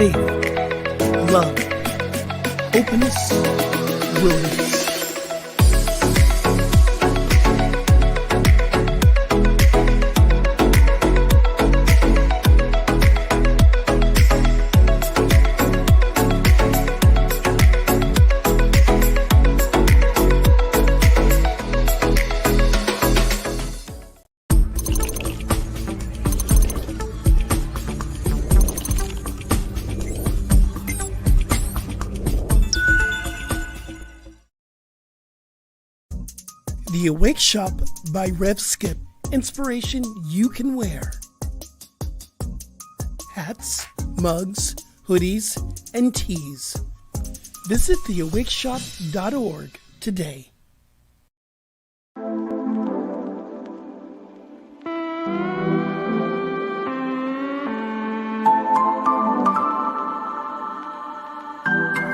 faith, love, openness, willingness. The Awake Shop by Rev Skip. Inspiration you can wear. Hats, mugs, hoodies, and tees. Visit theawakeshop.org today.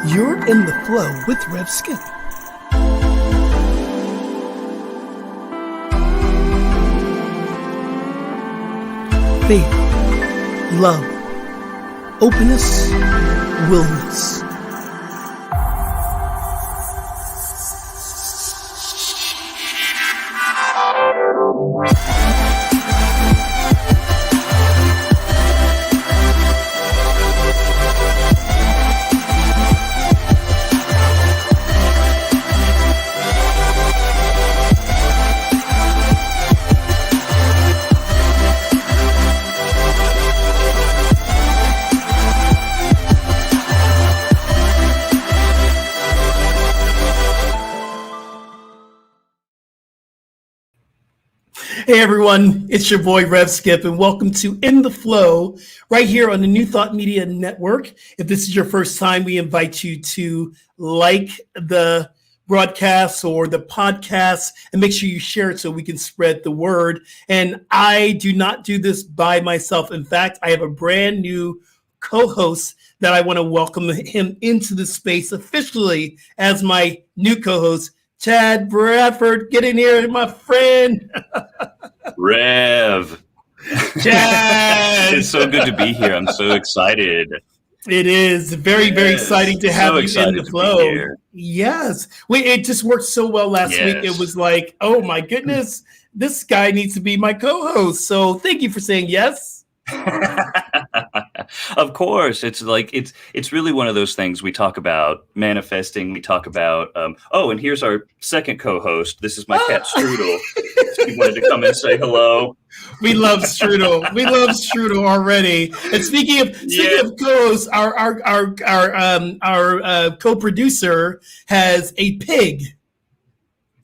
You're in the flow with Rev Skip. Faith, love, openness, willingness. Hey everyone, it's your boy Rev Skip, and welcome to In the Flow right here on the New Thought Media Network. If this is your first time, we invite you to like the broadcast or the podcast and make sure you share it so we can spread the word. And I do not do this by myself. In fact, I have a brand new co-host that I want to welcome him into the space officially as my new co-host, Chad Bradford. Get in here, my friend. Rev. Chad. It's so good to be here. I'm so excited. It is very, very exciting to have you in the flow. Yes. It just worked so well last week. It was like, oh my goodness, this guy needs to be my co-host. So thank you for saying yes. Of course. It's like it's really one of those things. We talk about manifesting. We talk about and here's our second co-host. This is my cat Strudel. He wanted to come and say hello. We love Strudel. We love Strudel already. And speaking of co-hosts, our co-producer has a pig.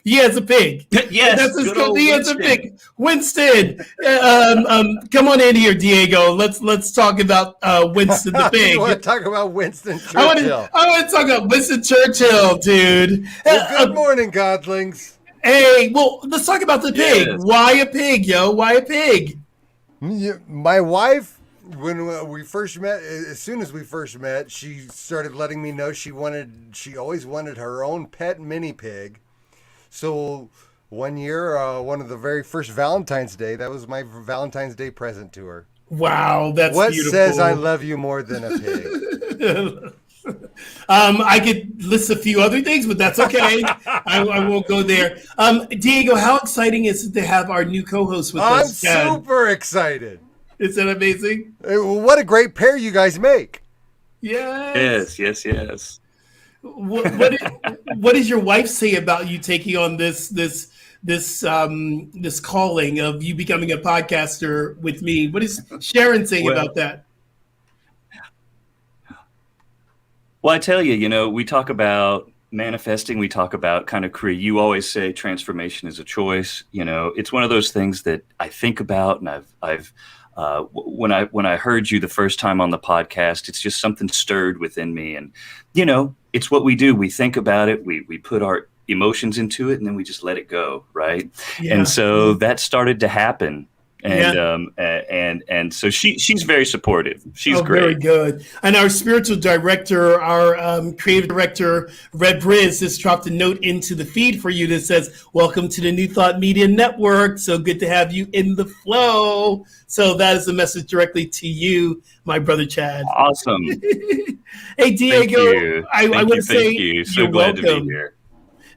He has a pig. Yes, that's his he has a pig. Winston, come on in here, Diego. Let's talk about Winston the pig. You want to talk about Winston Churchill? I want to talk about Winston Churchill, dude. Well, good morning, godlings. Hey, well, let's talk about the pig. Yes. Why a pig, yo? Why a pig? My wife, when we first met, as soon as we first met, she started letting me know she always wanted her own pet mini pig. So one year, one of the very first Valentine's Day, that was my Valentine's Day present to her. Wow, that's what beautiful. Says I love you more than a pig? I could list a few other things, but that's okay. I won't go there. Diego, how exciting is it to have our new co-host with us? I'm super excited. Is that amazing? What a great pair you guys make. Yes. Yes. What does your wife say about you taking on this calling of you becoming a podcaster with me? What is Sharon saying about that? Well, I tell you, we talk about manifesting. We talk about kind of create. You always say transformation is a choice. It's one of those things that I think about, and I've when I heard you the first time on the podcast, it's just something stirred within me. And, it's what we do. We think about it. We put our emotions into it, and then we just let it go. Right. Yeah. And so that started to happen. And so she's very supportive. She's great. Very good. And our spiritual director, our creative director, Rev just dropped a note into the feed for you that says, "Welcome to the New Thought Media Network. So good to have you in the flow." So that is a message directly to you, my brother Chad. Awesome. Hey, Diego, I want to say you. So you're glad welcome. to be here.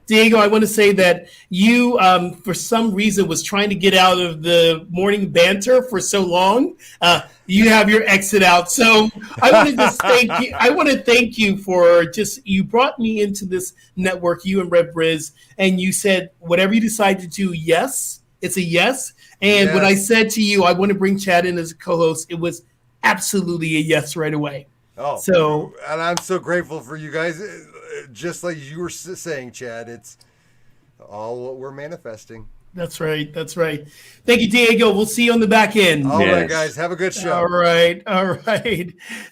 Diego, I want to say that you, for some reason, was trying to get out of the morning banter for so long. You have your exit out. So I want to just thank you. I want to thank you for you brought me into this network, you and Rev Briz, and you said, whatever you decide to do, yes, it's a yes. And when I said to you, I want to bring Chad in as a co-host, it was absolutely a yes right away. Oh, and I'm so grateful for you guys. Just like you were saying, Chad, it's all what we're manifesting. That's right. That's right. Thank you, Diego. We'll see you on the back end. All right, guys. Have a good show. All right.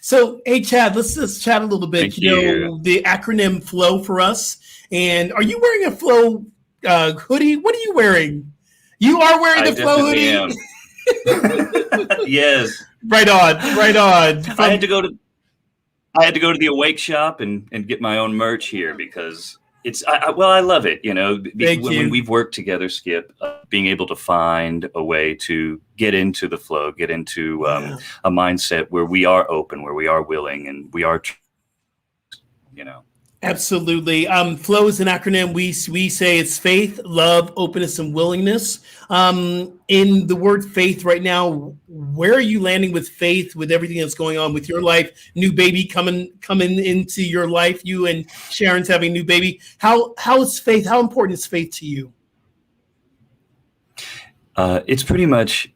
So, hey, Chad, let's just chat a little bit. Thank you. The acronym FLOW for us. And are you wearing a FLOW hoodie? What are you wearing? You are wearing the FLOW hoodie? Am. Yes. Right on. I had to go to the Awake shop and get my own merch here because I love it. When we've worked together, Skip, being able to find a way to get into the flow, get into a mindset where we are open, where we are willing, and we are, Absolutely. FLOW is an acronym. We say it's faith, love, openness, and willingness. In the word faith right now, where are you landing with faith, with everything that's going on with your life? New baby coming into your life. You and Sharon's having a new baby. How is faith? How important is faith to you? It's pretty much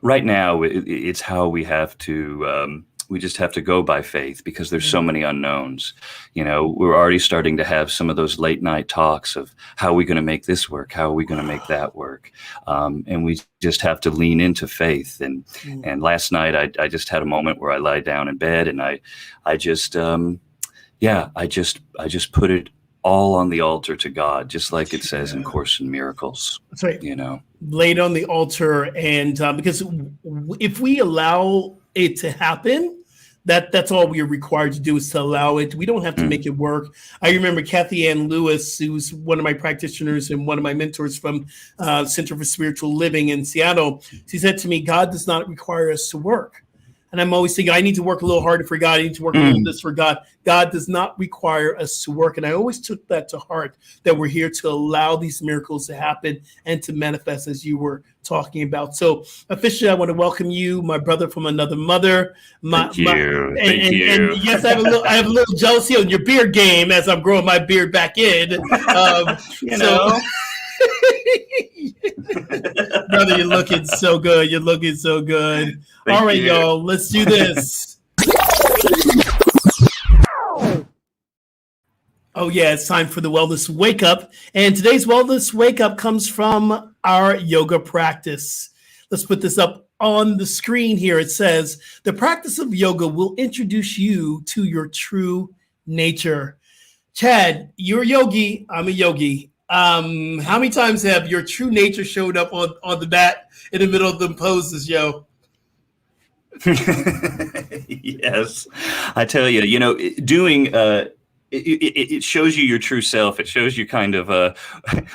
right now. It's how we have to. We just have to go by faith because there's so many unknowns. We're already starting to have some of those late night talks of how are we going to make this work? How are we going to make that work? And we just have to lean into faith. And last night I just had a moment where I lied down in bed and I just put it all on the altar to God, just like it says in Course in Miracles. That's right. Laid on the altar. And because if we allow it to happen, that's all we are required to do is to allow it. We don't have to make it work. I remember Kathy Ann Lewis, who's one of my practitioners and one of my mentors from Center for Spiritual Living in Seattle. She said to me, God does not require us to work. And I'm always thinking, I need to work a little harder for God. I need to work a little this for God. God does not require us to work. And I always took that to heart, that we're here to allow these miracles to happen and to manifest as you were talking about. So officially, I want to welcome you, my brother from another mother. Thank you. And yes, I have a little jealousy on your beard game as I'm growing my beard back in. Brother, you're looking so good. All right, y'all, let's do this. Oh, yeah, it's time for the Wellness Wake Up. And today's Wellness Wake Up comes from our yoga practice. Let's put this up on the screen here. It says, the practice of yoga will introduce you to your true nature. Chad, you're a yogi. I'm a yogi. How many times have your true nature showed up on the mat in the middle of the poses, yo? Yes, I tell you, doing it shows you your true self. It shows you kind of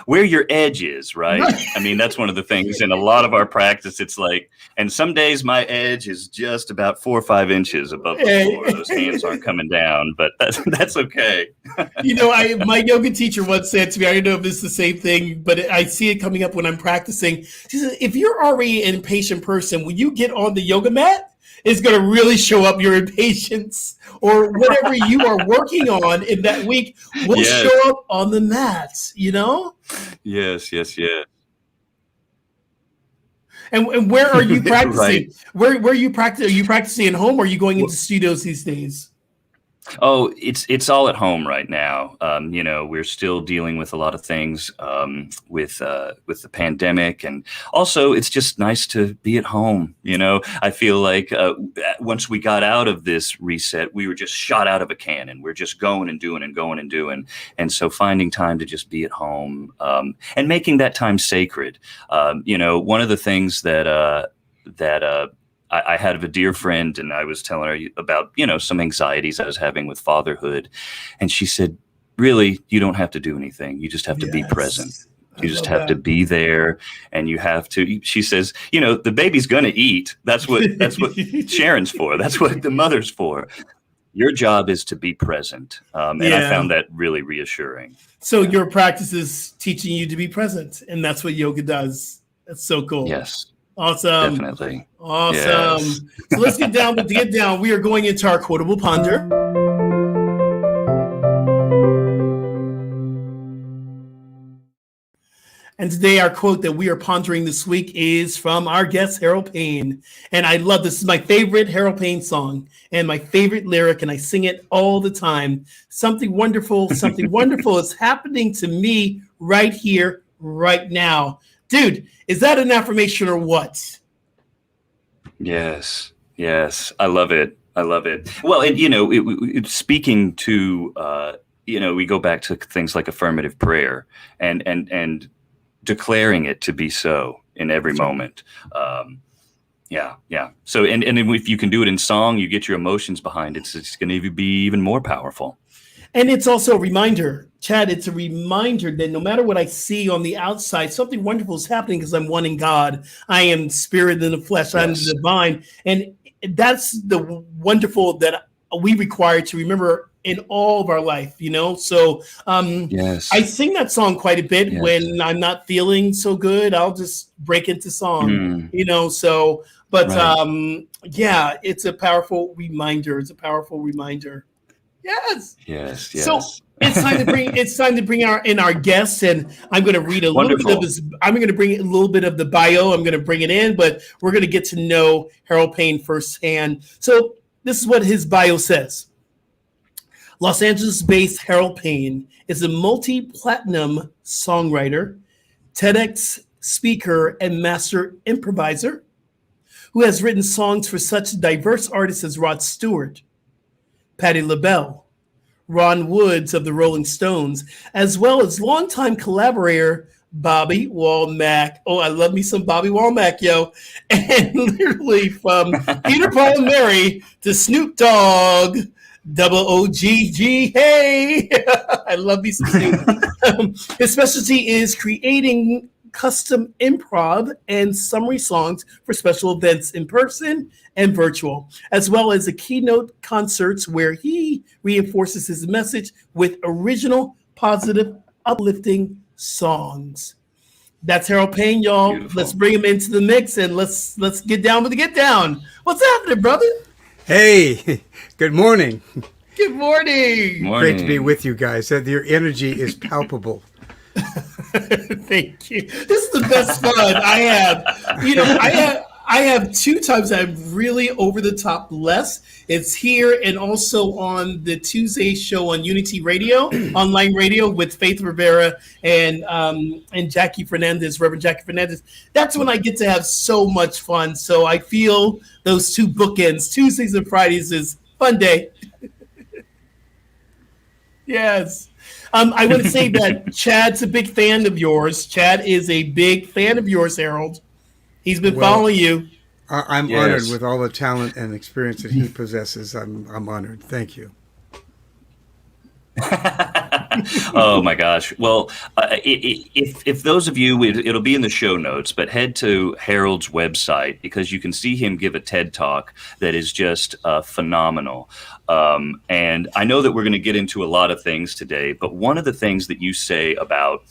where your edge is, right? I mean, that's one of the things in a lot of our practice. It's like, and some days my edge is just about 4 or 5 inches above the floor. Those hands aren't coming down, but that's okay. My yoga teacher once said to me, I don't know if it's the same thing, but I see it coming up when I'm practicing. She said, if you're already an impatient person, when you get on the yoga mat, it's going to really show up your impatience or whatever you are working on in that week will show up on the mat, Yes. And where are you practicing? Right. Where are you practicing? Are you practicing at home or are you going into studios these days? Oh, it's all at home right now. We're still dealing with a lot of things with the pandemic, and also it's just nice to be at home. I feel like once we got out of this reset, we were just shot out of a cannon. We're just going and doing and going and doing, and so finding time to just be at home and making that time sacred. One of the things that I had a dear friend, and I was telling her about, some anxieties I was having with fatherhood. And she said, really, you don't have to do anything. You just have to be present. You just have to be there, and you have to, she says, the baby's going to eat. That's what Sharon's for. That's what the mother's for. Your job is to be present. And I found that really reassuring. So your practice is teaching you to be present, and that's what yoga does. That's so cool. Yes. Awesome. Definitely. Awesome. Yes. So let's get down. But to get down, we are going into our quotable ponder. And today our quote that we are pondering this week is from our guest, Harold Payne. And I love this. This is my favorite Harold Payne song and my favorite lyric, and I sing it all the time. Something wonderful is happening to me right here, right now. Dude, is that an affirmation or what? Yes. I love it. Well, and speaking to, we go back to things like affirmative prayer and declaring it to be so in every moment. Yeah. So, and if you can do it in song, you get your emotions behind it. It's going to be even more powerful. And it's also a reminder, Chad, it's a reminder that no matter what I see on the outside, something wonderful is happening because I'm one in God. I am spirit in the flesh. I'm the divine. And that's the wonderful that we require to remember in all of our life, So yes. I sing that song quite a bit when I'm not feeling so good. I'll just break into song, So, but right. It's a powerful reminder. Yes. So it's time to bring our guests, and I'm going to read a little bit of his. I'm going to bring a little bit of the bio. I'm going to bring it in, but we're going to get to know Harold Payne firsthand. So this is what his bio says. Los Angeles-based Harold Payne is a multi-platinum songwriter, TEDx speaker, and master improviser who has written songs for such diverse artists as Rod Stewart, Patti LaBelle, Ron Woods of the Rolling Stones, as well as longtime collaborator Bobby Womack. Oh, I love me some Bobby Womack, yo. And literally from Peter, Paul, and Mary to Snoop Dogg, OGG, hey. I love me some Snoop. His specialty is creating custom improv and summary songs for special events in person and virtual, as well as the keynote concerts where he reinforces his message with original, positive, uplifting songs. That's Harold Payne, y'all. Beautiful. Let's bring him into the mix and let's get down with the get down. What's happening, brother? Hey, good morning. Good morning. Great to be with you guys. Your energy is palpable. Thank you. This is the best fun I have. I have two times I'm really over the top less. It's here and also on the Tuesday show on Unity Radio, online radio with Faith Rivera and Jackie Fernandez, Reverend Jackie Fernandez. That's when I get to have so much fun. So I feel those two bookends, Tuesdays and Fridays, is fun day. Yes. I want to say that Chad's a big fan of yours. Chad is a big fan of yours, Harold. He's been following you. I'm honored with all the talent and experience that he possesses. I'm honored. Thank you. Oh my gosh. Well, if those of you, it'll be in the show notes, but head to Harold's website because you can see him give a TED talk that is just phenomenal. And I know that we're going to get into a lot of things today, but one of the things that you say about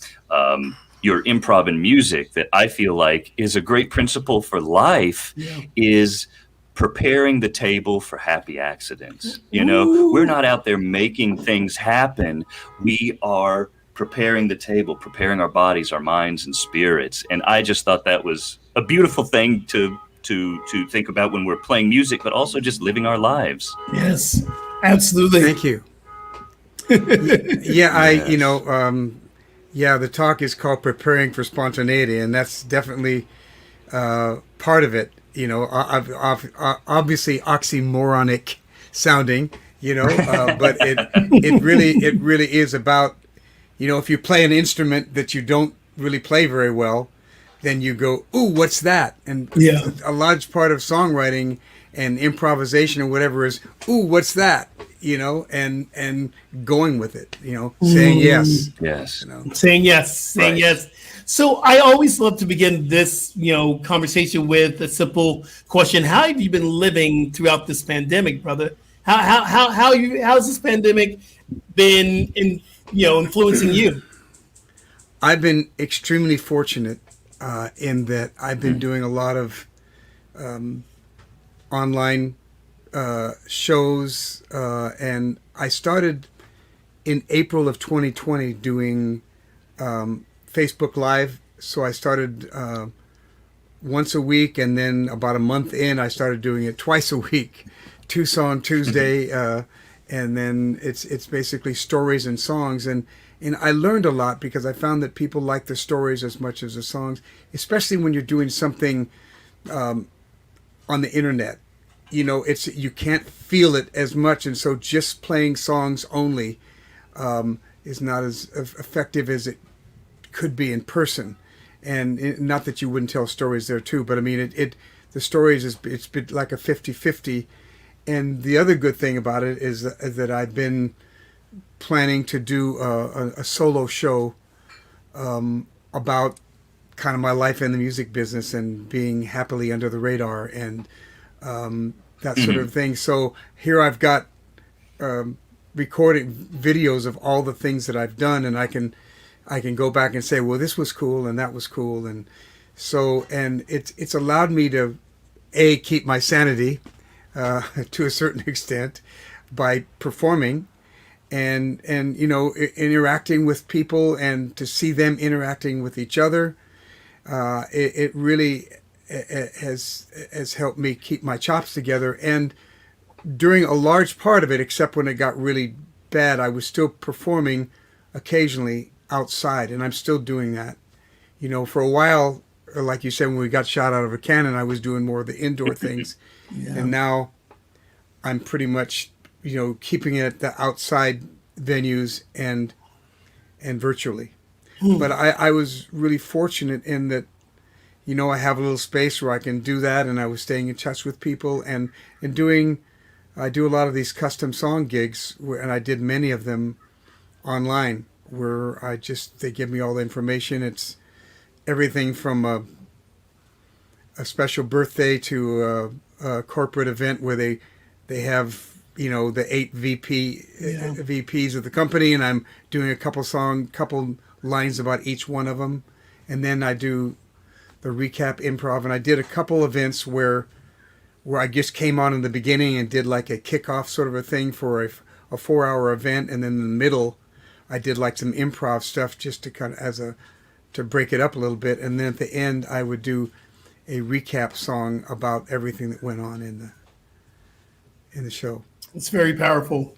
your improv and music that I feel like is a great principle for life is preparing the table for happy accidents. You know, we're not out there making things happen. We are preparing the table, preparing our bodies, our minds, and spirits. And I just thought that was a beautiful thing to think about when we're playing music, but also just living our lives. Yes. Absolutely. Thank you. Yeah, the talk is called Preparing for Spontaneity, and that's definitely part of it. Obviously oxymoronic sounding, but it really is about, if you play an instrument that you don't really play very well, then you go, ooh, what's that? And a large part of songwriting and improvisation or whatever is, ooh, what's that? And going with it, saying yes. Yes. Saying yes. So I always love to begin this, conversation with a simple question. How have you been living throughout this pandemic, brother? How's this pandemic been influencing you? I've been extremely fortunate in that I've been doing a lot of online shows, and I started in April of 2020 doing Facebook Live. So I started once a week, and then about a month in, I started doing it twice a week, two song Tuesday, and then it's basically stories and songs. And I learned a lot because I found that people like the stories as much as the songs, especially when you're doing something on the internet. You can't feel it as much, and so just playing songs only is not as effective as it could be in person. And not that you wouldn't tell stories there too, but I mean, the stories it's been like a 50-50. And the other good thing about it is that I've been planning to do a solo show about kind of my life in the music business and being happily under the radar and that sort of thing. So here I've got recording videos of all the things that I've done, and I can go back and say, well, this was cool and that was cool, and so it's allowed me to keep my sanity to a certain extent by performing and interacting with people, and to see them interacting with each other. It really has helped me keep my chops together. And during a large part of it, except when it got really bad, I was still performing occasionally outside, and I'm still doing that. For a while, like you said, when we got shot out of a cannon, I was doing more of the indoor things. And now I'm pretty much, keeping it at the outside venues and virtually. But I was really fortunate in that, I have a little space where I can do that, and I was staying in touch with people and I do a lot of these custom song gigs, and I did many of them online, where they give me all the information. It's everything from a special birthday to a corporate event where they have, the 8 VPs of the company, and I'm doing a couple lines about each one of them. And then I do the recap improv, and I did a couple events where I just came on in the beginning and did like a kickoff sort of a thing for a 4-hour event, and then in the middle I did like some improv stuff just to kind of to break it up a little bit, and then at the end I would do a recap song about everything that went on in the show. It's very powerful.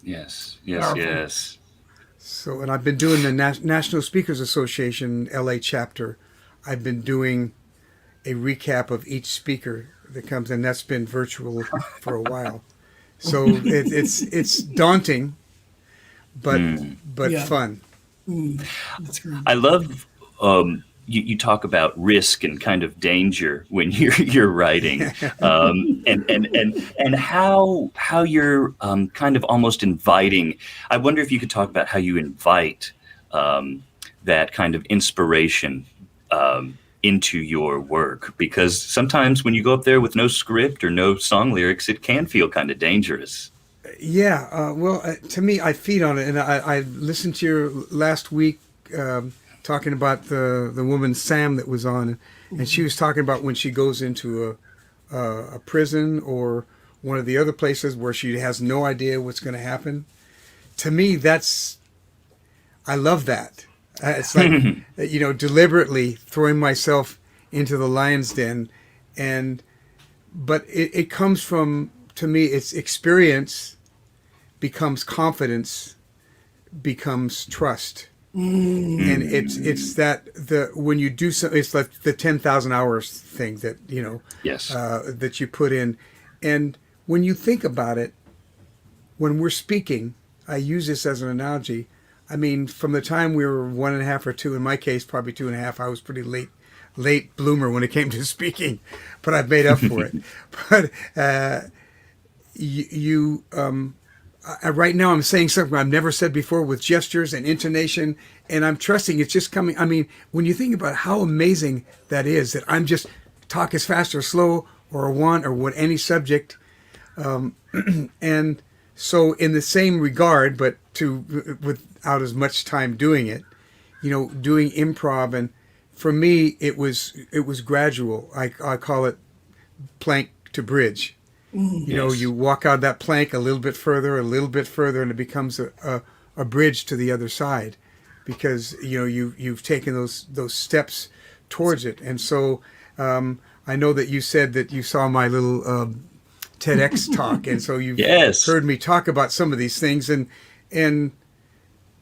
Yes. Powerful. So, and I've been doing the National Speakers Association LA chapter. I've been doing a recap of each speaker that comes in. That's been virtual for a while. So it's daunting, but fun. That's great. I love you talk about risk and kind of danger when you're writing, and how you're kind of almost inviting. I wonder if you could talk about how you invite that kind of inspiration into your work, because sometimes when you go up there with no script or no song lyrics, it can feel kind of dangerous. Yeah, to me, I feed on it, and I listened to your last week talking about the woman Sam that was on, and she was talking about when she goes into a prison or one of the other places where she has no idea what's going to happen. To me, I love that. It's like deliberately throwing myself into the lion's den, but it comes from, to me, it's experience becomes confidence, becomes trust. And it's that when you do so, it's like the 10,000 hours thing that Yes. that you put in. And when you think about it, when we're speaking, I use this as an analogy. I mean, from the time we were 1.5 or 2, in my case, probably 2.5, I was pretty late bloomer when it came to speaking, but I've made up for it. But right now I'm saying something I've never said before with gestures and intonation, and I'm trusting it's just coming. I mean, when you think about how amazing that is, that I'm just talk as fast or slow or want or what any subject, and so in the same regard, but without as much time doing it, doing improv, and for me it was gradual. I call it plank to bridge. Yes. You walk out that plank a little bit further, and it becomes a bridge to the other side, because you've taken those steps towards it. And so I know that you said that you saw my little TEDx talk, and so you've Yes. heard me talk about some of these things, and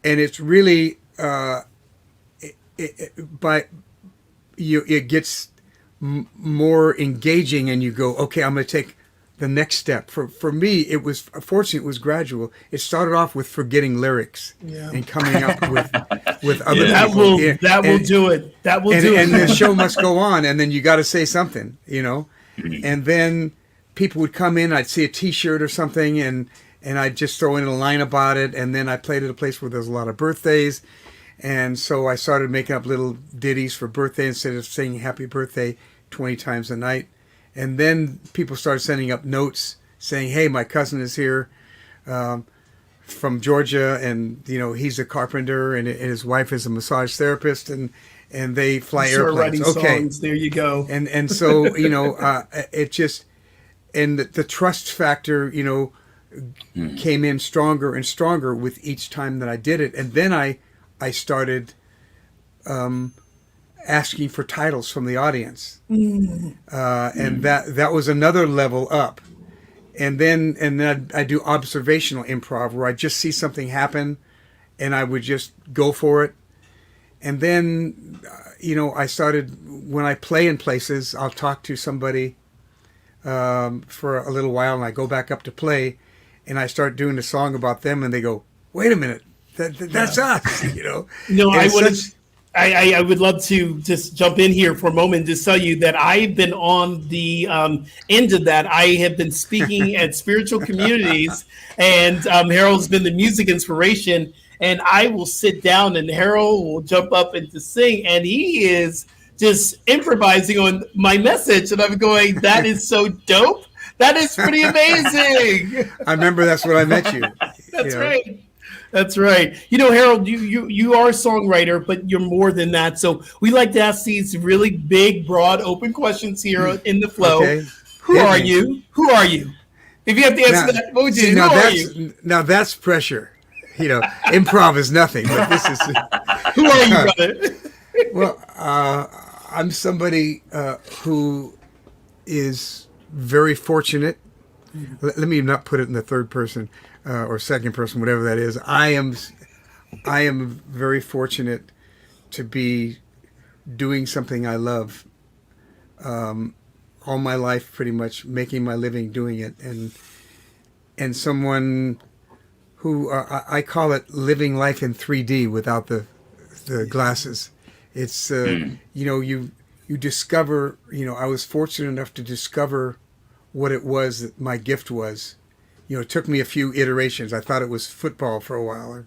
it's really it gets more engaging, and you go, okay, I'm going to take the next step. For me, it was gradual. It started off with forgetting lyrics and coming up with other Yeah. people. That will do it. That will do it. And the show must go on, and then you got to say something, And then people would come in. I'd see a T-shirt or something, and I'd just throw in a line about it. And then I played at a place where there's a lot of birthdays, and so I started making up little ditties for birthday instead of saying "Happy Birthday" 20 times a night. And then people started sending up notes saying, "Hey, my cousin is here from Georgia, and he's a carpenter, and his wife is a massage therapist, and they fly airplanes." Okay, songs. There you go. And so it just, and the trust factor came in stronger and stronger with each time that I did it, and then I started asking for titles from the audience, and that was another level up. And then I do observational improv, where I just see something happen, and I would just go for it. And then I started, when I play in places, I'll talk to somebody for a little while, and I go back up to play, and I start doing a song about them, and they go, "Wait a minute, that's us," No, And I would love to just jump in here for a moment and just tell you that I've been on the end of that. I have been speaking at spiritual communities, and Harold's been the music inspiration. And I will sit down, and Harold will jump up and to sing, and he is just improvising on my message, and I'm going, "That is so dope! That is pretty amazing!" I remember that's when I met you. That's right. That's right. Harold, you are a songwriter, but you're more than that. So we like to ask these really big, broad, open questions here in the flow. Okay. Who are you? Who are you? If you have to answer that, what would you? Who are you? Now that's pressure. Improv is nothing, but this is. Who are you, brother? Well, I'm somebody who is very fortunate. Let me not put it in the third person or second person, whatever that is. I am very fortunate to be doing something I love all my life, pretty much making my living doing it, and someone who I call it living life in 3D without the glasses. It's you discover. I was fortunate enough to discover what it was that my gift was. It took me a few iterations. I thought it was football for a while,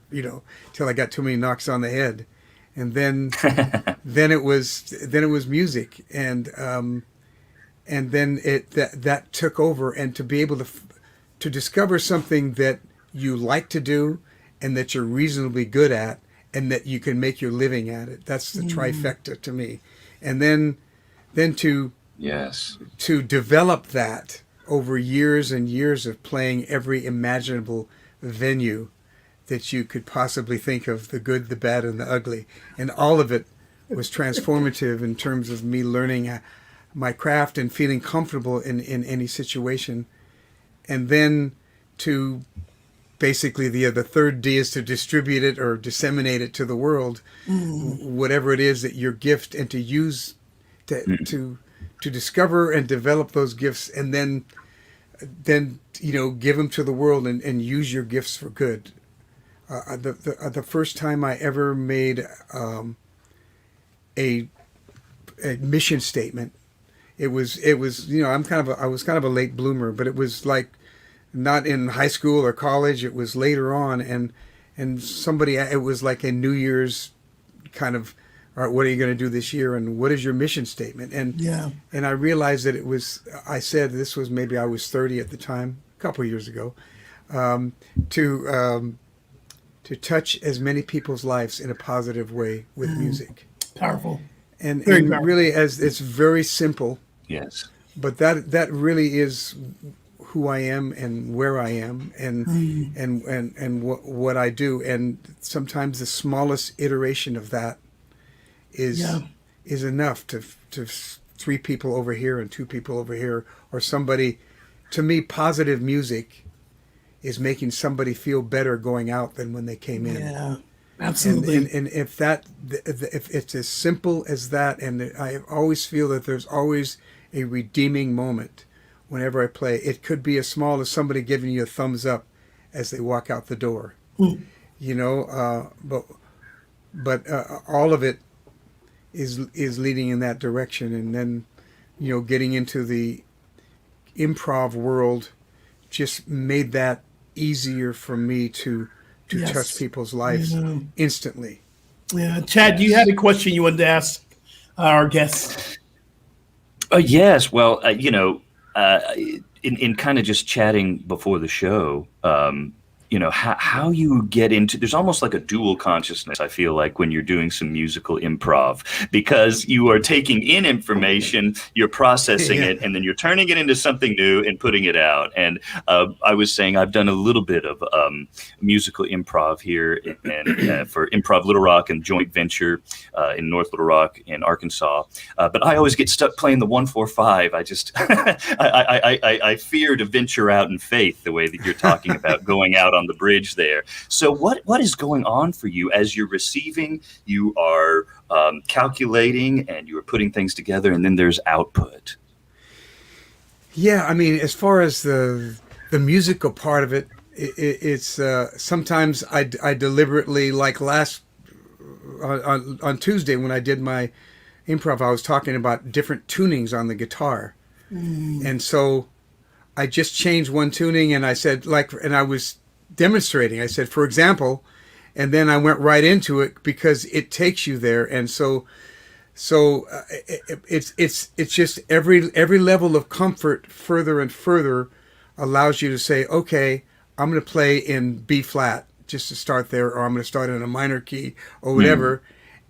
till I got too many knocks on the head, and then then it was music, and then that took over, and to be able to discover something that you like to do and that you're reasonably good at and that you can make your living at it. That's the trifecta to me. And then to develop that over years and years of playing every imaginable venue that you could possibly think of, the good, the bad, and the ugly. And all of it was transformative in terms of me learning my craft and feeling comfortable in any situation. And then to basically the third D is to distribute it or disseminate it to the world, whatever it is that your gift, and to use to discover and develop those gifts, and then give them to the world and use your gifts for good. The first time I ever made a mission statement, it was I was kind of a late bloomer, but it was like not in high school or college. It was later on, and it was like a New Year's kind of, all right, what are you going to do this year, and what is your mission statement? And I realized that I said, this was, maybe I was 30 at the time, a couple of years ago, to touch as many people's lives in a positive way with music. Powerful. And Powerful. Really, as it's very simple. Yes. But that really is who I am and where I am and what I do. And sometimes the smallest iteration of that is enough to 3 people over here and 2 people over here, or somebody. To me, positive music is making somebody feel better going out than when they came in. Yeah, absolutely. And if it's as simple as that, and I always feel that there's always a redeeming moment whenever I play. It could be as small as somebody giving you a thumbs up as they walk out the door, but all of it is leading in that direction. And then, getting into the improv world just made that easier for me to touch people's lives instantly. Yeah, Chad, you had a question you wanted to ask our guests. Yes. Well, in kind of just chatting before the show, how you get into, there's almost like a dual consciousness, I feel like, when you're doing some musical improv, because you are taking in information, you're processing it, and then you're turning it into something new and putting it out. And I was saying I've done a little bit of musical improv here for Improv Little Rock and joint venture in North Little Rock in Arkansas. But I always get stuck playing the 1-4-5. I just, I fear to venture out in faith the way that you're talking about going out on the bridge there. So what is going on for you as you're receiving? You are calculating and you are putting things together, and then there's output. Yeah, I mean, as far as the musical part of it, it's sometimes I deliberately, like on Tuesday when I did my improv, I was talking about different tunings on the guitar, and so I just changed one tuning, and I said, and I was demonstrating. I said, for example, and then I went right into it because it takes you there. And so it's just every level of comfort further and further allows you to say, okay, I'm going to play in B flat just to start there, or I'm going to start in a minor key or whatever.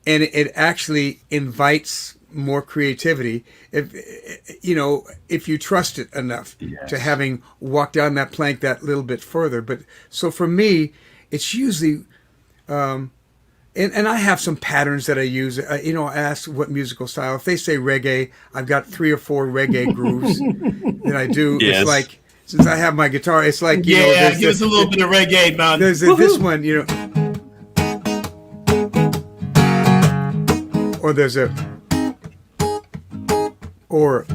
And it actually invites more creativity if you trust it enough to having walked down that plank that little bit further. But so for me, it's usually and I have some patterns that I use. I ask what musical style. If they say reggae, I've got 3 or 4 reggae grooves that I do. Yes. It's like, since I have my guitar, it's like give us a little bit of reggae, man. There's this one, or there's a, or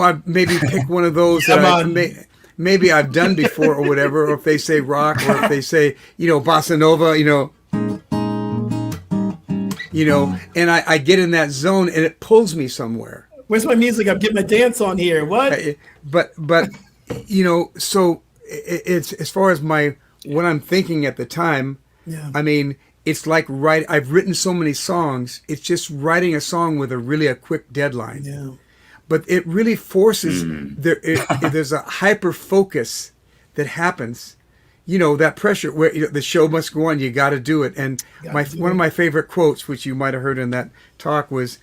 I maybe pick one of those that maybe I've done before or whatever, or if they say rock, or if they say bossa nova, and I get in that zone and it pulls me somewhere. Where's my music? I'm getting my dance on here. What? But so it's, as far as what I'm thinking at the time. Yeah. I mean, it's like I've written so many songs. It's just writing a song with a quick deadline. Yeah. But it really forces there's a hyper focus that happens. That pressure where the show must go on. You got to do it. And one of my favorite quotes, which you might have heard in that talk, was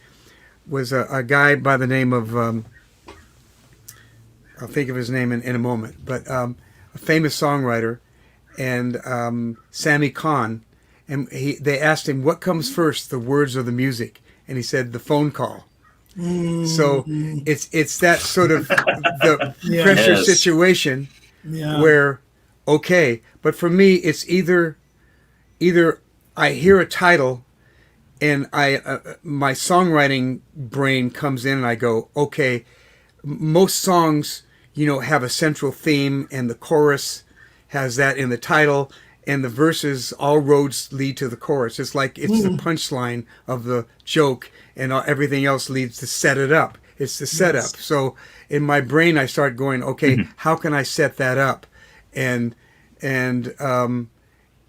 a guy by the name of I'll think of his name in a moment, but a famous songwriter, and Sammy Kahn. And they asked him, what comes first, the words or the music? And he said, the phone call. So it's that sort of the Yeah. pressure Yes. situation Yeah. where, okay, but for me it's either I hear a title and my songwriting brain comes in and I go, okay, most songs, have a central theme and the chorus has that in the title and the verses, all roads lead to the chorus. It's like it's the punchline of the joke and everything else leads to set it up. It's the setup. So in my brain, I start going, okay, how can I set that up? And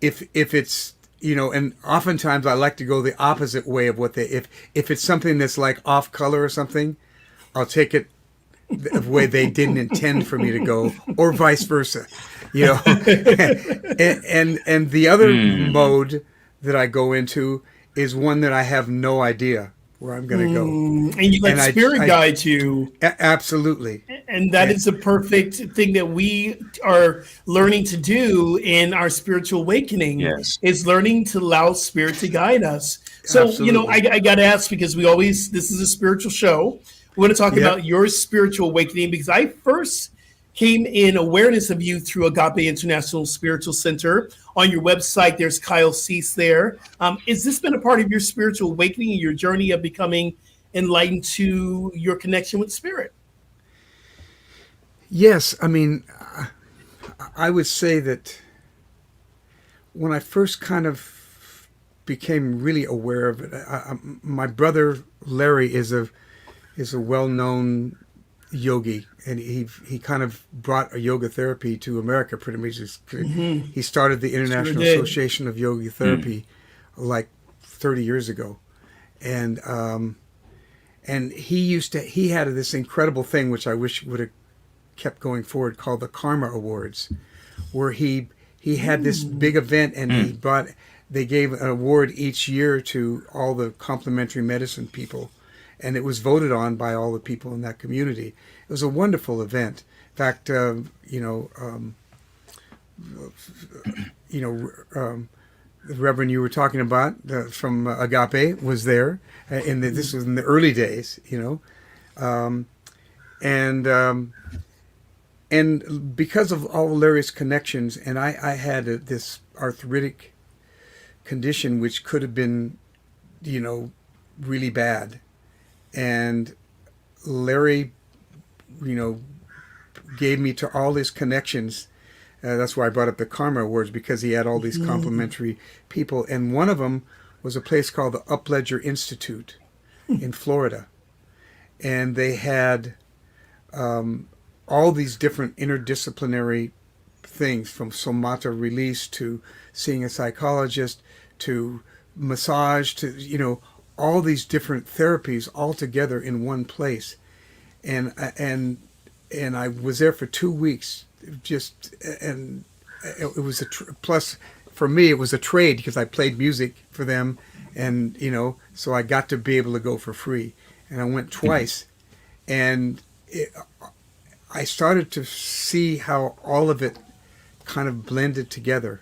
if it's, and oftentimes I like to go the opposite way of what if it's something that's like off color or something, I'll take it the way they didn't intend for me to go, or vice versa, and the other mode that I go into is one that I have no idea where I'm going to go. And you let And spirit guide you. Absolutely. And that is the perfect thing that we are learning to do in our spiritual awakening. Yes. Is learning to allow spirit to guide us. So, Absolutely. I got to ask, because this is a spiritual show. We want to talk about your spiritual awakening, because I first came in awareness of you through Agape International Spiritual Center. On your website, there's Kyle Cease there. Has this been a part of your spiritual awakening and your journey of becoming enlightened to your connection with spirit? Yes, I mean, I would say that when I first kind of became really aware of it, my brother Larry is a well-known yogi, and he kind of brought a yoga therapy to America pretty much. He started the International Association of Yoga Therapy like 30 years ago, and he had this incredible thing which I wish would have kept going forward, called the Karma Awards, where he had this big event, and they gave an award each year to all the complementary medicine people, and it was voted on by all the people in that community. It was a wonderful event. In fact, the Reverend you were talking about from Agape was there, this was in the early days, and because of all Larry's connections, and I had this arthritic condition which could have been, really bad. And Larry, gave me to all his connections. That's why I brought up the Karma Awards, because he had all these complimentary people. And one of them was a place called the Upledger Institute in Florida. And they had all these different interdisciplinary things, from somata release to seeing a psychologist to massage to, all these different therapies all together in one place. And I was there for 2 weeks, and it was plus for me it was a trade, because I played music for them, and so I got to be able to go for free, and I went twice, and I started to see how all of it kind of blended together.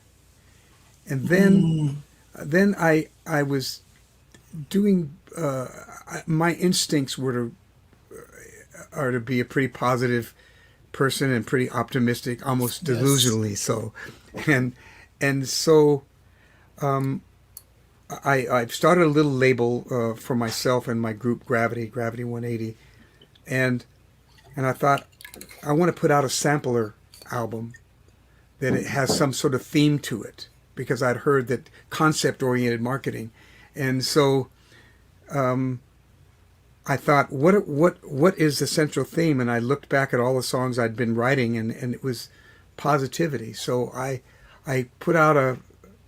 And then I was doing, my instincts are to be a pretty positive person and pretty optimistic, almost delusionally so. And so I've started a little label for myself and my group, Gravity 180. And I thought, I want to put out a sampler album that it has some sort of theme to it, because I'd heard that concept-oriented marketing. And so I thought, what is the central theme? And I looked back at all the songs I'd been writing, and it was positivity. So I put out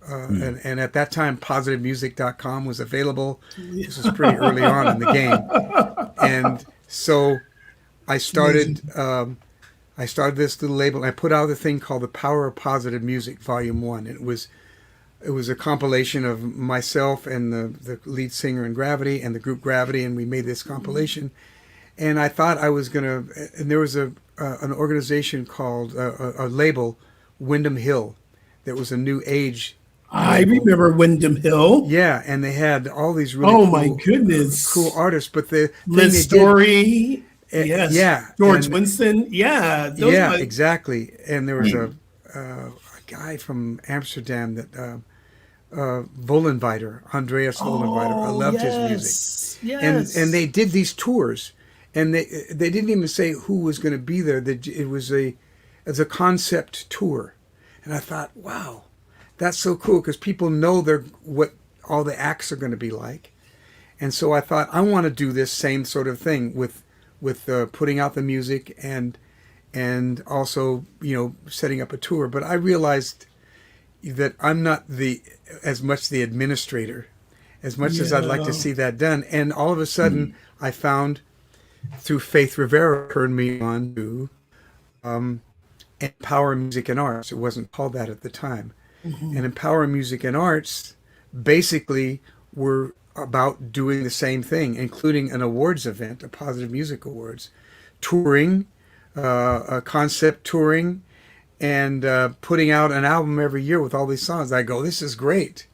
and at that time, positivemusic.com was available. This was pretty early on in the game. And so I started this little label, and I put out a thing called The Power of Positive Music, Volume 1. It was a compilation of myself and the lead singer in Gravity and the group Gravity, and we made this compilation. And I thought I was going to, and there was an organization called, a label, Wyndham Hill, that was a new age I remember Wyndham Hill. Yeah, and they had all these really Oh cool, my goodness. cool artists. But the thing Liz they Story. did, Yes. yeah, George and- Winston. Yeah. yeah, might- exactly. And there was a guy from Amsterdam that Vollenweider, Andreas Vollenweider. I loved his music. Yes. And they did these tours, and they didn't even say who was going to be there. It was a concept tour, and I thought, wow, that's so cool because people know what all the acts are going to be like, and so I thought I want to do this same sort of thing with putting out the music and also setting up a tour. But I realized that I'm not as much the administrator as much as I'd like to see that done. And all of a sudden, I found through Faith Rivera turned me on to Empower Music and Arts. It wasn't called that at the time. And Empower Music and Arts basically were about doing the same thing, including an awards event, a Positive Music Awards, touring, a concept touring, and putting out an album every year with all these songs. I go, this is great.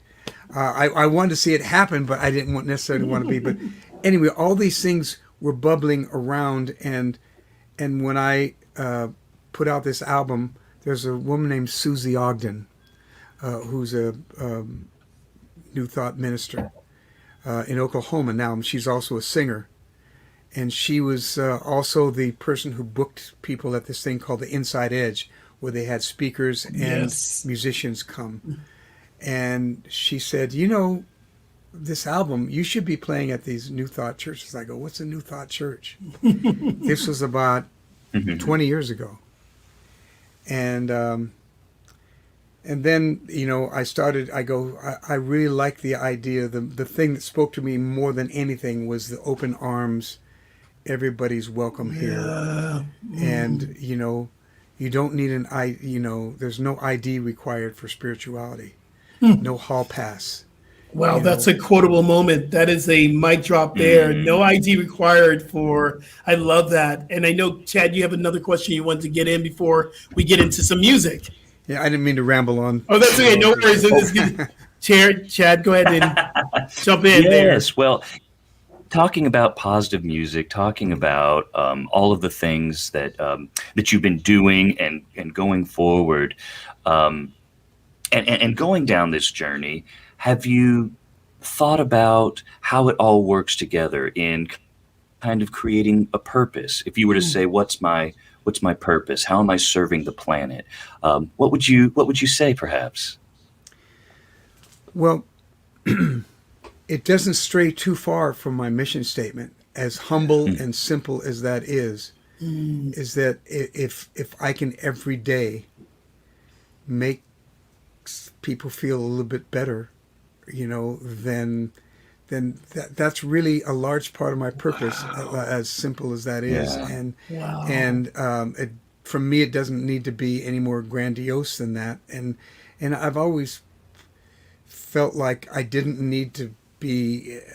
I wanted to see it happen, but I didn't necessarily want to be. But anyway, all these things were bubbling around, and when I put out this album, there's a woman named Susie Ogden, who's a New Thought minister in Oklahoma now. She's also a singer. And she was also the person who booked people at this thing called the Inside Edge, where they had speakers and musicians come. And she said, this album, you should be playing at these New Thought churches. I go, what's a New Thought church? This was about 20 years ago. And then, I really liked the idea. The thing that spoke to me more than anything was the open arms. Everybody's welcome here. And, you don't need there's no ID required for spirituality. No hall pass. Wow, that's a quotable moment. That is a mic drop there. No ID required for, I love that. And I know, Chad, you have another question you want to get in before we get into some music. Yeah, I didn't mean to ramble on. Oh, that's okay. No worries. Chad, go ahead and jump in there. Yes, well, talking about positive music, talking about all of the things that that you've been doing and going forward, and going down this journey, have you thought about how it all works together in kind of creating a purpose? If you were to say, what's my purpose? How am I serving the planet? What would you say, perhaps? Well, it doesn't stray too far from my mission statement. As humble and simple as that is that if I can every day make people feel a little bit better, then that's really a large part of my purpose. As simple as that is, for me, it doesn't need to be any more grandiose than that. And I've always felt like I didn't need to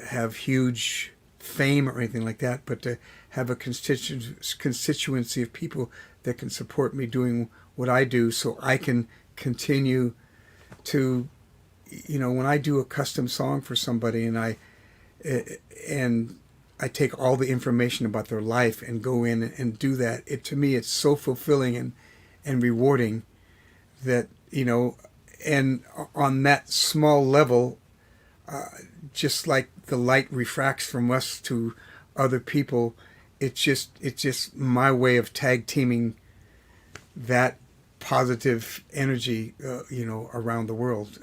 have huge fame or anything like that, but to have a constituency of people that can support me doing what I do, so I can continue to, when I do a custom song for somebody and I take all the information about their life and go in and do that, to me it's so fulfilling and rewarding that, and on that small level, just like the light refracts from us to other people, it's just my way of tag teaming that positive energy, around the world.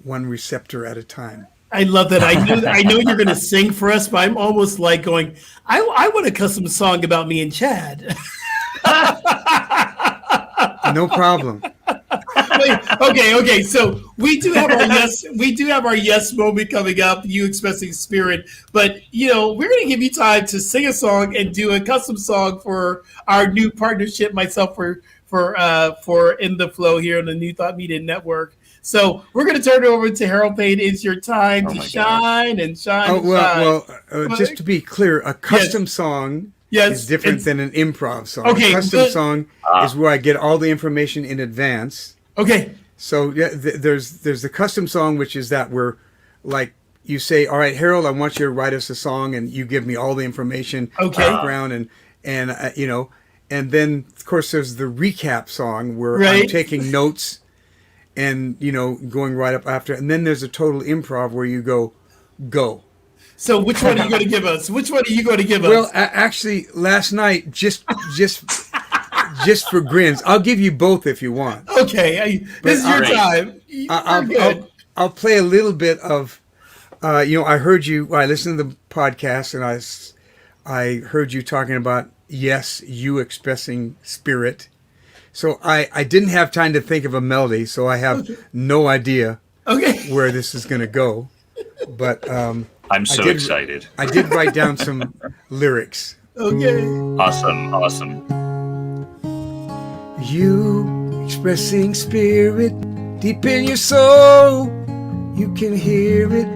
One receptor at a time. I love that. I know you're going to sing for us, but I'm almost like going, I want a custom song about me and Chad. No problem. Okay. So we do have our yes moment coming up. You expressing spirit, but we're going to give you time to sing a song and do a custom song for our new partnership. Myself for In the Flow here on the New Thought Media Network. So we're going to turn it over to Harold Payne. It's your time to shine and shine. Oh, well, just to be clear, a custom song is different than an improv song. Okay, a custom song is where I get all the information in advance. Okay. So yeah, there's the custom song, which is that where, like, you say, all right, Harold, I want you to write us a song, and you give me all the information, Okay. background, and you know, and then of course there's the recap song where I'm Right. taking notes, and you know, going right up after, and then there's a total improv where you go. So which one are you going to give us? Which one are you going to give Well, us? actually, last night, just for grins, I'll give you both if you want. Okay, this is your Great. time. You're good. I'll play a little bit of, you know, I listened to the podcast, and I heard you talking about, yes, you expressing spirit. So I didn't have time to think of a melody, so I have no idea Okay. where this is going to go. But I'm so excited. I did write down some lyrics. Okay. Awesome. You expressing spirit deep in your soul. You can hear it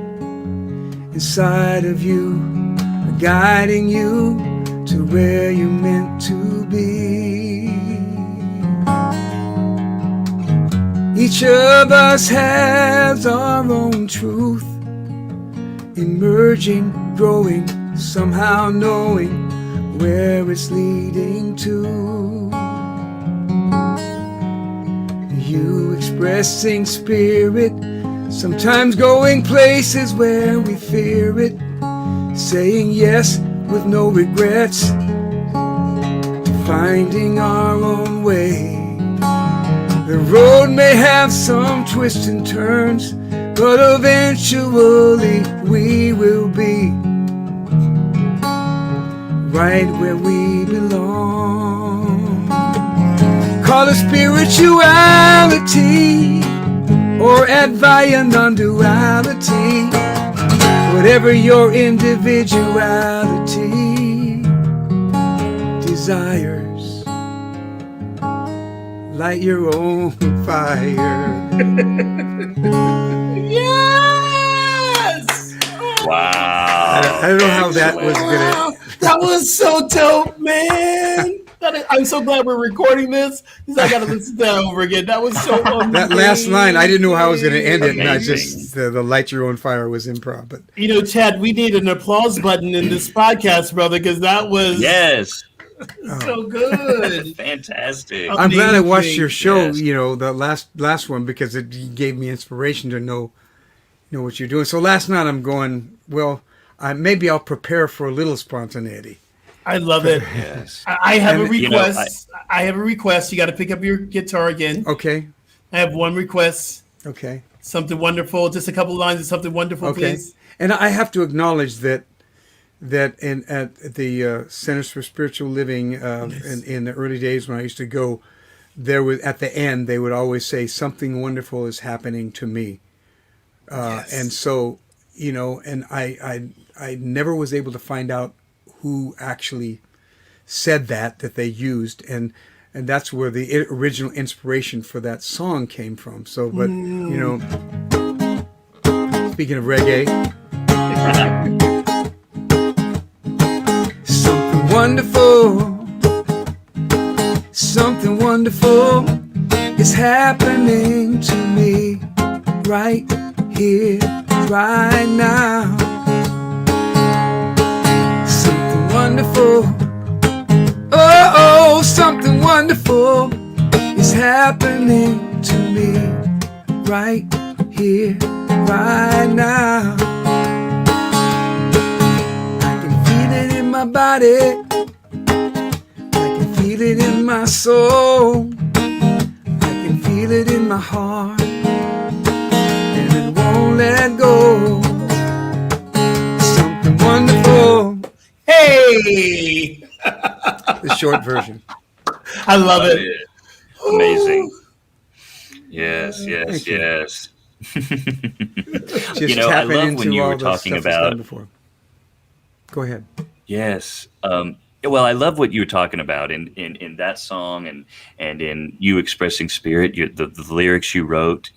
inside of you, guiding you to where you're meant to be. Each of us has our own truth, emerging, growing, somehow knowing where it's leading to. You expressing spirit, sometimes going places where we fear it, saying yes with no regrets, finding our own way. The road may have some twists and turns, but eventually we will be right where we belong. Call it spirituality or advaya non-duality, whatever your individuality desires. Light your own fire. Yes. Wow. I don't know how that was gonna. Wow, that was so dope, man. I'm so glad we're recording this because I got to listen to that over again. That was so amazing. That last line, I didn't know how I was going to end it, and I Amazing. just the light your own fire was improv. But You know, Chad, we need an applause button in this podcast, brother, because that was Yes. so good. Fantastic. I'm glad I watched your show. Yes. You know, the last one, because it gave me inspiration to know what you're doing. So last night I'm going, well, maybe I'll prepare for a little spontaneity. I love it. Yes. I have a And, request. I have a request. You got to pick up your guitar again. Okay. I have one request. Okay. Something wonderful. Just a couple lines of something wonderful, Okay. please. And I have to acknowledge that at the Centers for Spiritual Living in the early days when I used to go, there was at the end they would always say something wonderful is happening to me, and so and I never was able to find out who actually said that they used, and that's where the original inspiration for that song came from. So, but speaking of reggae. Something wonderful is happening to me right here, right now. Something wonderful, something wonderful is happening to me right here, right now. I can feel it in my body. Feel it in my soul, I can feel it in my heart, and it won't let go. Something wonderful. Hey! The short version. I love it. Amazing. Yes. Thank you. Yes. Just You know, I tapping love into when you all were the talking stuff that's done about. before. Go ahead. Yes. Well, I love what you were talking about in that song and in you expressing spirit, the lyrics you wrote,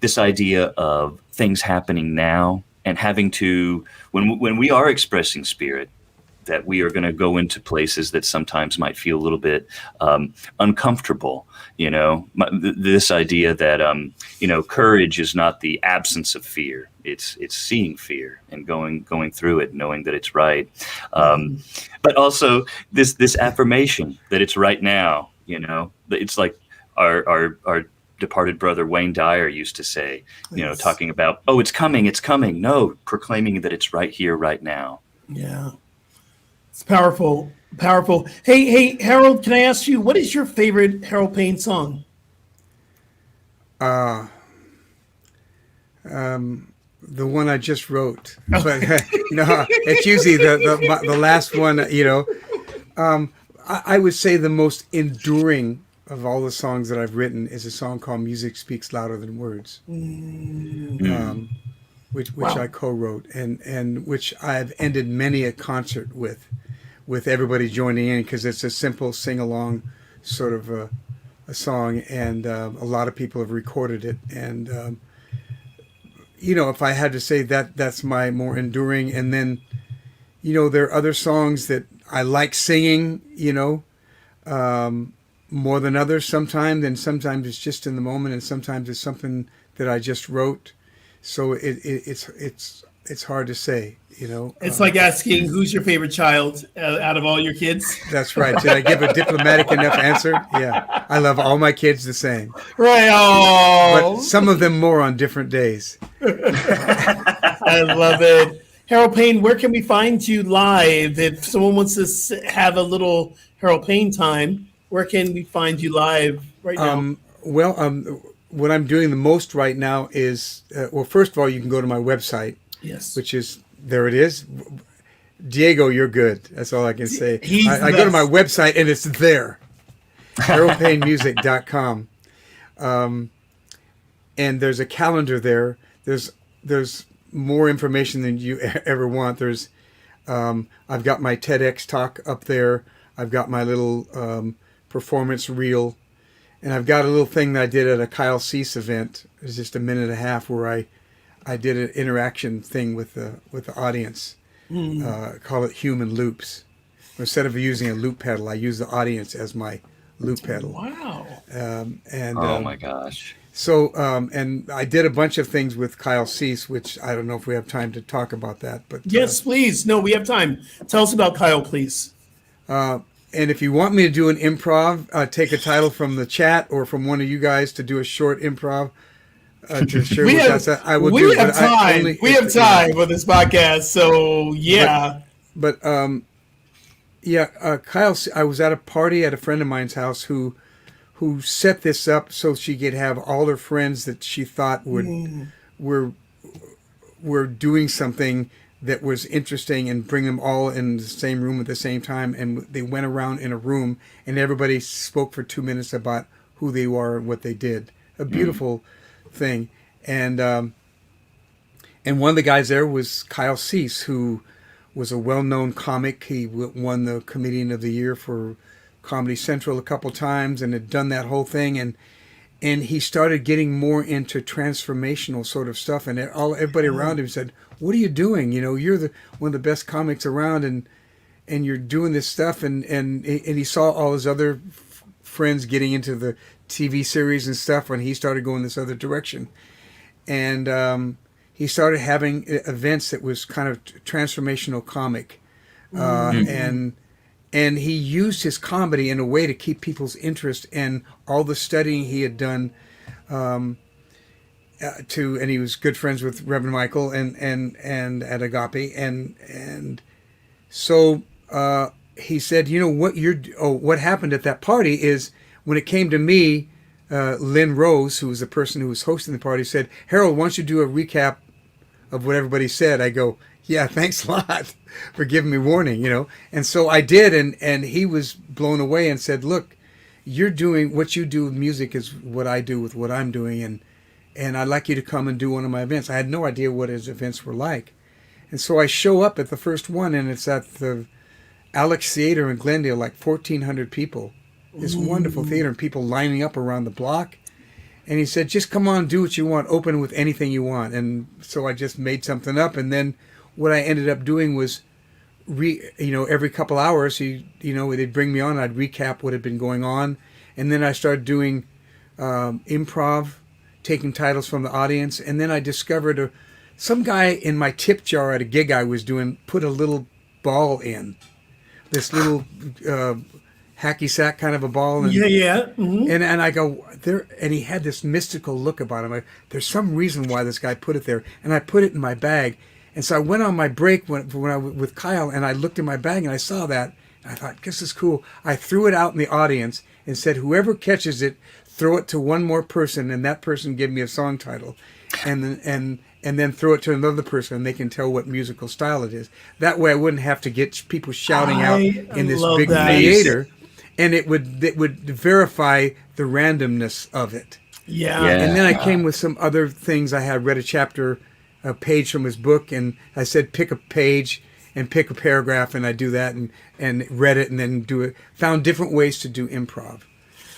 this idea of things happening now and having to, when we are expressing spirit, that we are going to go into places that sometimes might feel a little bit uncomfortable. This idea that courage is not the absence of fear; it's seeing fear and going through it, knowing that it's right. But also this affirmation that it's right now. It's like our departed brother Wayne Dyer used to say, Yes. talking about, oh, it's coming. No, proclaiming that it's right here, right now. Yeah. It's powerful. Powerful. Hey, Harold, can I ask you, what is your favorite Harold Payne song? The one I just wrote, but no, it's usually the last one. I would say the most enduring of all the songs that I've written is a song called "Music Speaks Louder Than Words," which Wow. I co-wrote and which I've ended many a concert with everybody joining in, because it's a simple sing-along sort of a song, and a lot of people have recorded it. And if I had to say that's my more enduring. And then there are other songs that I like singing, more than others sometimes, and sometimes it's just in the moment, and sometimes it's something that I just wrote. So it's hard to say, It's like asking who's your favorite child out of all your kids. That's right. Did I give a diplomatic enough answer? Yeah. I love all my kids the same. Right. Oh, But some of them more on different days. I love it. Harold Payne, where can we find you live? If someone wants to have a little Harold Payne time, where can we find you live right now? What I'm doing the most right now is, first of all, you can go to my website, Yes. which is, there it is. Diego, you're good. That's all I can say. He's I the go to my best. website and it's there. HaroldPayneMusic.com. And there's a calendar there. There's more information than you ever want. There's, I've got my TEDx talk up there. I've got my little performance reel, and I've got a little thing that I did at a Kyle Cease event. It was just a minute and a half where I did an interaction thing with the audience. Call it human loops. Instead of using a loop pedal, I use the audience as my loop pedal. Wow. Oh my gosh. So, and I did a bunch of things with Kyle Cease, which I don't know if we have time to talk about that. But Yes, please. No, we have time. Tell us about Kyle, please. and if you want me to do an improv, take a title from the chat or from one of you guys to do a short improv to share We with have, us, I will we do it. have But I time. only- We have time for this podcast. So, yeah. But Kyle, I was at a party at a friend of mine's house who set this up so she could have all her friends that she thought were doing something that was interesting and bring them all in the same room at the same time. And they went around in a room and everybody spoke for 2 minutes about who they were and what they did. A beautiful thing. And one of the guys there was Kyle Cease, who was a well-known comic. He won the Comedian of the Year for Comedy Central a couple times and had done that whole thing. And he started getting more into transformational sort of stuff. And everybody around him said, "What are you doing? You're one of the best comics around, and you're doing this stuff." And he saw all his other friends getting into the TV series and stuff when he started going this other direction. And he started having events that was kind of transformational comic. And he used his comedy in a way to keep people's interest, and all the studying he had done and he was good friends with Reverend Michael and at Agape. And so he said, what happened at that party is when it came to me, Lynn Rose, who was the person who was hosting the party, said, "Harold, why don't you do a recap of what everybody said?" I go, "Yeah, thanks a lot for giving me warning, And so I did, and he was blown away and said, "Look, you're doing what you do with music is what I do with what I'm doing, and I'd like you to come and do one of my events." I had no idea what his events were like. And so I show up at the first one, and it's at the Alex Theater in Glendale, like 1,400 people. This wonderful theater, and people lining up around the block. And he said, "Just come on, do what you want, open with anything you want." And so I just made something up, and then what I ended up doing was every couple hours, they'd bring me on. I'd recap what had been going on, and then I started doing improv, taking titles from the audience, and then I discovered some guy in my tip jar at a gig I was doing put a little ball in, this little hacky sack kind of a ball. And, Yeah. Mm-hmm. And I go there, and he had this mystical look about him. There's some reason why this guy put it there, and I put it in my bag. And so I went on my break when I with Kyle, and I looked in my bag and I saw that, and I thought, this is cool. I threw it out in the audience and said, whoever catches it, throw it to one more person, and that person give me a song title, and then throw it to another person, and they can tell what musical style it is. That way, I wouldn't have to get people shouting out in this big theater, and it would verify the randomness of it. Yeah. And then I came with some other things. I had read a page from his book, and I said pick a page and pick a paragraph, and I do that and read it and then do it. Found different ways to do improv.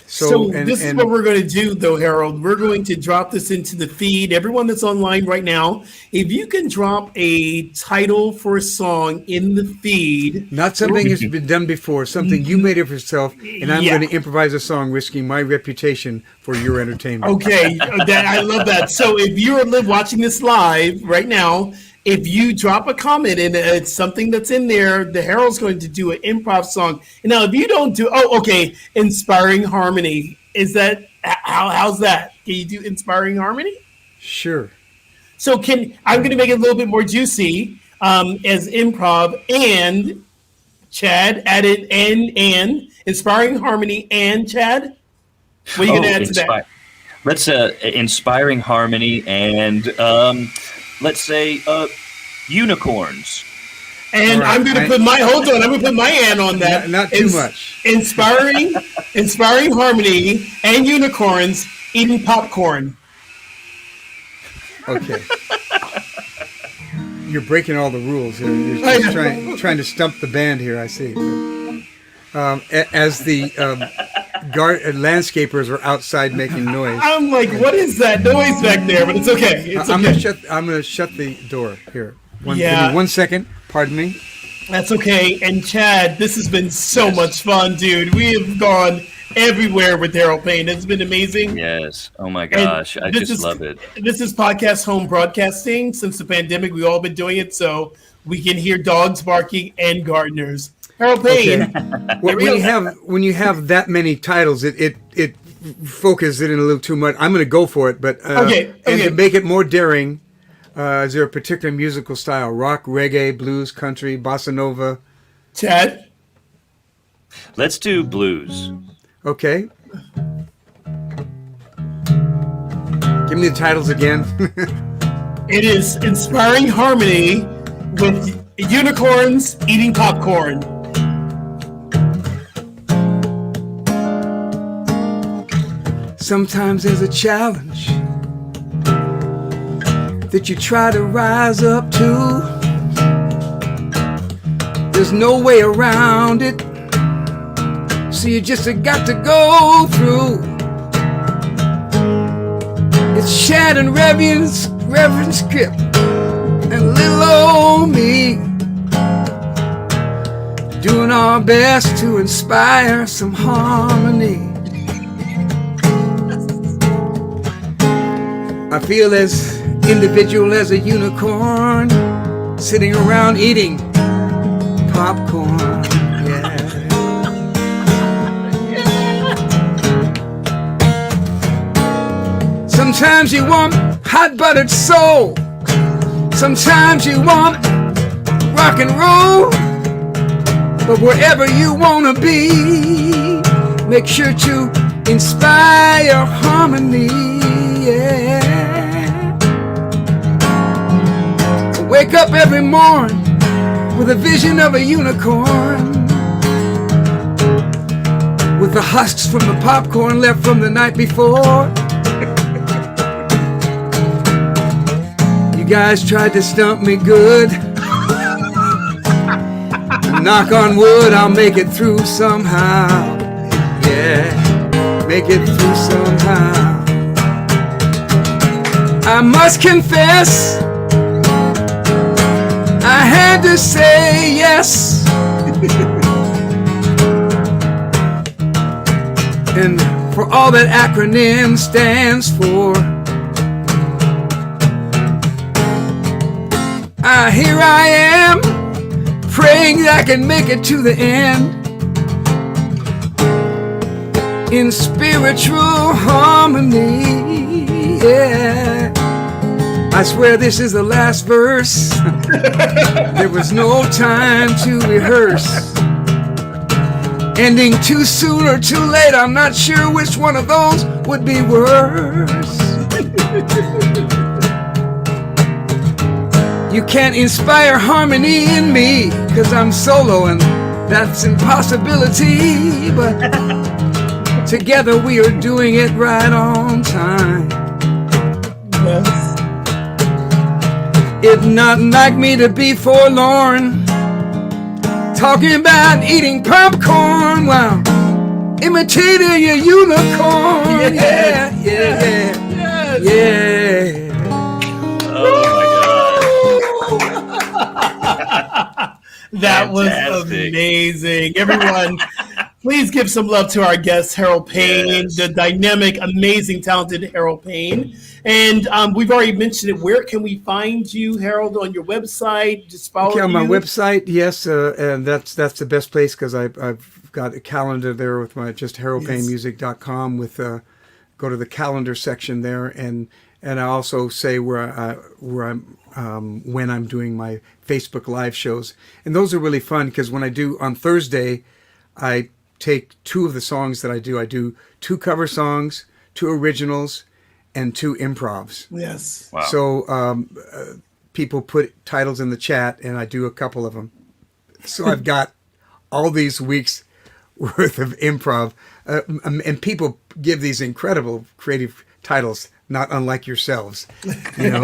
So this is what we're going to do, though, Harold. We're going to drop this into the feed. Everyone that's online right now, if you can drop a title for a song in the feed. Not something that's been done before, something you made of yourself, and I'm going to improvise a song, risking my reputation for your entertainment. Okay, I love that. So if you're watching this live right now, if you drop a comment and it's something that's in there, the Harold's going to do an improv song. And now, if you don't do, inspiring harmony. Is that how's that? Can you do inspiring harmony? Sure. So I'm going to make it a little bit more juicy as improv, and Chad added and inspiring harmony and Chad. What are you going to add to that? Let's inspiring harmony and let's say unicorns. And right. I'm going to put my hand on that. Not too much. Inspiring harmony and unicorns eating popcorn. Okay. You're breaking all the rules here. You're just trying to stump the band here, I see. As the landscapers are outside making noise. I'm like, what is that noise back there? But it's okay. I'm going to shut the door here. Give me 1 second. Pardon me. That's okay. And Chad, this has been so much fun, dude. We have gone everywhere with Harold Payne. It's been amazing. Yes. Oh my gosh. I just love it. This is podcast home broadcasting. Since the pandemic, we've all been doing it so we can hear dogs barking and gardeners. Harold Payne. Okay. When you have that many titles, it focuses it in a little too much. I'm going to go for it, but and to make it more daring, is there a particular musical style? Rock, reggae, blues, country, bossa nova? Chad? Let's do blues. Okay. Give me the titles again. It is Inspiring Harmony with Unicorns Eating Popcorn. Sometimes there's a challenge that you try to rise up to. There's no way around it, so you just got to go through. It's Chad and Rev Skip and little old me, doing our best to inspire some harmony. I feel as individual as a unicorn, sitting around eating popcorn. Yeah. Sometimes you want hot buttered soul, sometimes you want rock and roll, but wherever you want to be, make sure to inspire harmony. Yeah. Wake up every morn with a vision of a unicorn, with the husks from the popcorn left from the night before. You guys tried to stump me good. Knock on wood, I'll make it through somehow. Yeah, make it through somehow. I must confess, I had had to say yes. And for all that acronym stands for, here I am, praying that I can make it to the end in spiritual harmony. Yeah, I swear this is the last verse. There was no time to rehearse. Ending too soon or too late, I'm not sure which one of those would be worse. You can't inspire harmony in me, 'cause I'm solo and that's impossibility. But together we are doing it right on time. Yes. It's not like me to be forlorn, talking about eating popcorn while imitating a unicorn. Yes. Yeah. Yes. Oh That was Fantastic. amazing. Everyone, please give some love to our guest, Harold Payne, Yes. the dynamic, amazing, talented Harold Payne. And we've already mentioned it. Where can we find you, Harold, on your website? Just follow Okay, on my you. website, yes, and that's the best place because I've got a calendar there with my just haroldpaynemusic.com with go to the calendar section there, and I also say where I'm when I'm doing my Facebook live shows, and those are really fun because when I do on Thursday, I take two of the songs that I do 2 cover songs, 2 originals, and 2 improvs. Yes. Wow. So people put titles in the chat, and I do a couple of them. So I've got all these weeks worth of improv, and people give these incredible creative titles, not unlike yourselves. You know,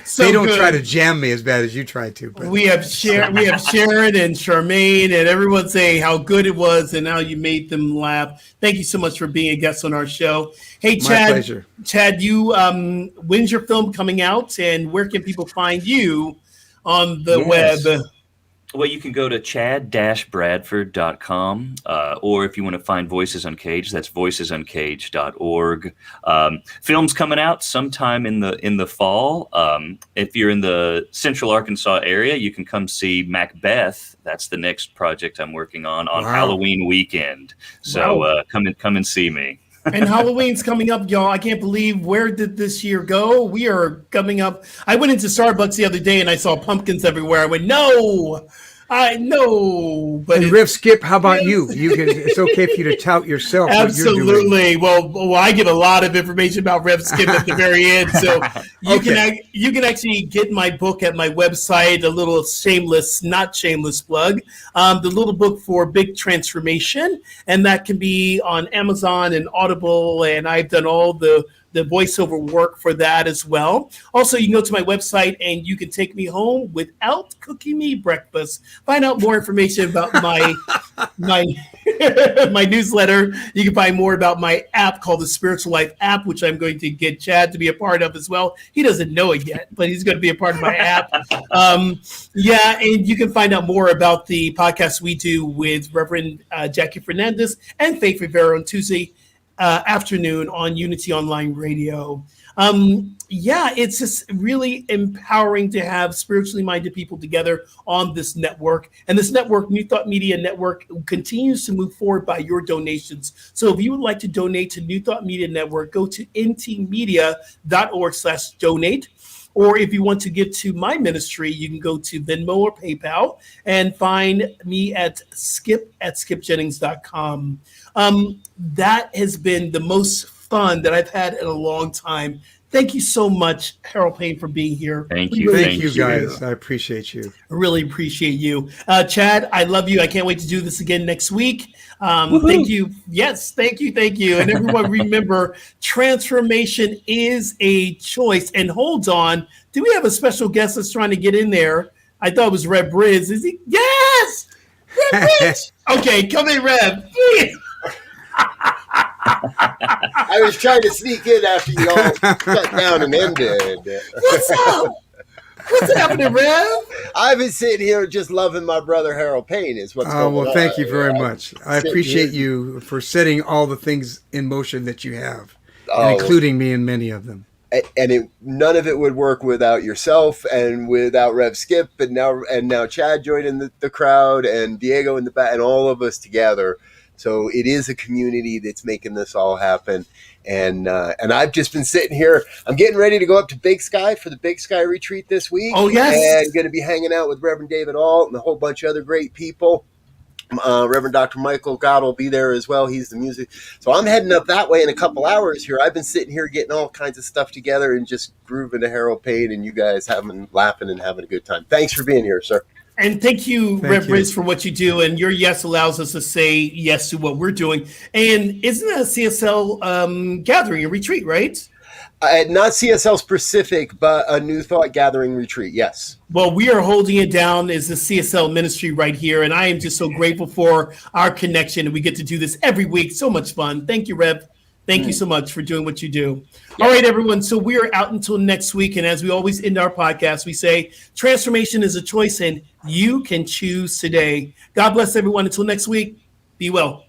So they don't good. try to jam me as bad as you try to. But We have Sharon and Charmaine and everyone saying how good it was and how you made them laugh. Thank you so much for being a guest on our show. Hey, My Chad. pleasure. Chad, you when's your film coming out, and where can people find you on the Yes. web? Well, you can go to chad-bradford.com, or if you want to find Voices Uncaged, that's voicesuncaged.org. Film's coming out sometime in the fall. If you're in the Central Arkansas area, you can come see Macbeth. That's the next project I'm working on Wow. Halloween weekend. So Wow. come and see me. And Halloween's coming up, y'all. I can't believe where did this year go? We are coming up. I went into Starbucks the other day and I saw pumpkins everywhere. I went, no, I know. But And it's- Rev Skip, how about you? You can. It's okay for you to tout yourself. What you're doing. Absolutely. Well, I give a lot of information about Rev Skip at the very end, so you can actually get my book at my website. A little not shameless plug. The little book for Big Transformation, and that can be on Amazon and Audible. And I've done all the voiceover work for that as well. Also, you can go to my website and you can take me home without cooking me breakfast. Find out more information about my my newsletter. You can find more about my app called the Spiritual Life app, which I'm going to get Chad to be a part of as well. He doesn't know it yet, but he's going to be a part of my app. And you can find out more about the podcast we do with Reverend Jackie Fernandez and Faith Rivera on Tuesday afternoon on Unity Online Radio. It's just really empowering to have spiritually minded people together on this network. And this network, New Thought Media Network, continues to move forward by your donations. So if you would like to donate to New Thought Media Network, go to ntmedia.org/donate. Or if you want to give to my ministry, you can go to Venmo or PayPal and find me at skip@skipjennings.com. That has been the most fun that I've had in a long time. Thank you so much, Harold Payne, for being here. Thank you. Thank you, guys. I appreciate you. I really appreciate you. Chad, I love you. I can't wait to do this again next week. Thank you. Yes, thank you. And everyone remember, transformation is a choice. And hold on, do we have a special guest that's trying to get in there? I thought it was Rev Briz. Is he? Yes! Rev Briz! Okay, come in, Rev. Please. I was trying to sneak in after you all shut down and ended. What's up? What's happening, Rev? I've been sitting here just loving my brother Harold Payne is what's going on. Well, thank you very Yeah, much. I sitting appreciate here- you for setting all the things in motion that you have, Oh. and including me in many of them. And none of it would work without yourself and without Rev Skip and now Chad joining the crowd and Diego in the back and all of us together. So it is a community that's making this all happen. And I've just been sitting here. I'm getting ready to go up to Big Sky for the Big Sky retreat this week. Oh, yes. And going to be hanging out with Reverend David Alt and a whole bunch of other great people. Reverend Dr. Michael God will be there as well. He's the music. So I'm heading up that way in a couple hours here. I've been sitting here getting all kinds of stuff together and just grooving to Harold Payne and you guys laughing and having a good time. Thanks for being here, sir. And thank you, Thank Rev you. Riz, for what you do. And your yes allows us to say yes to what we're doing. And isn't that a CSL gathering, a retreat, right? Not CSL specific, but a New Thought Gathering retreat. Yes. Well, we are holding it down as the CSL ministry right here. And I am just so grateful for our connection. And we get to do this every week. So much fun. Thank you, Rev. Thank you so much for doing what you do. All right, everyone. So we are out until next week. And as we always end our podcast, we say transformation is a choice and you can choose today. God bless everyone. Until next week, be well.